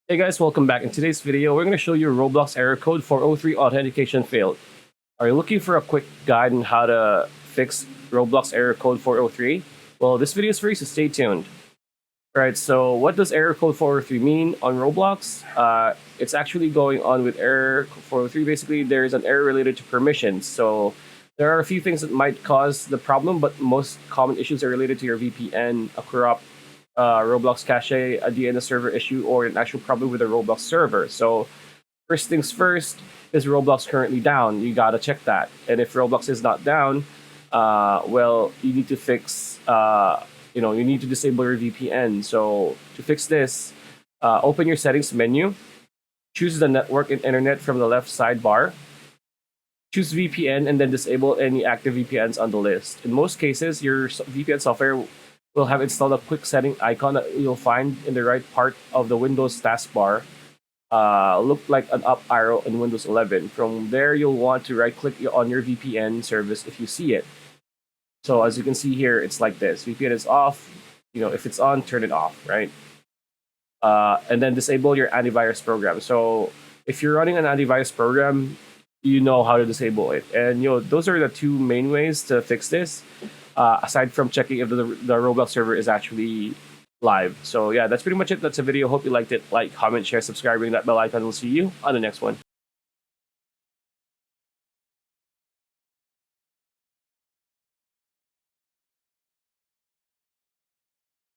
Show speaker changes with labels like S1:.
S1: Hey guys, welcome back. In today's video, we're going to show you Roblox error code 403 authentication failed. Are you looking for a quick guide on how to fix Roblox error code 403? Well, this video is free, so stay tuned. Alright, so what does error code 403 mean on Roblox? It's actually going on with error 403. Basically, there is an error related to permissions. So there are a few things that might cause the problem, but most common issues are related to your VPN, a corrupt Roblox cache, a DNS server issue, or an actual problem with the Roblox server. So first things first, is Roblox currently down? You gotta check that. And if Roblox is not down, well, you need to fix. You need to disable your VPN. So to fix this, open your settings menu, choose the network and internet from the left sidebar, choose VPN, and then disable any active VPNs on the list. In most cases, your VPN software will have installed a quick setting icon that you'll find in the right part of the Windows taskbar. Look like an up arrow in Windows 11. From there, you'll want to right click on your VPN service if you see it. So as you can see here, it's like this. VPN is off. If it's on, turn it off, right? And then disable your antivirus program. So if you're running an antivirus program, you know how to disable it. And those are the two main ways to fix this. Aside from checking if the Roblox server is actually live. So yeah, that's pretty much it. That's a video. Hope you liked it. Like, comment, share, subscribe, ring that bell icon. We'll see you on the next one.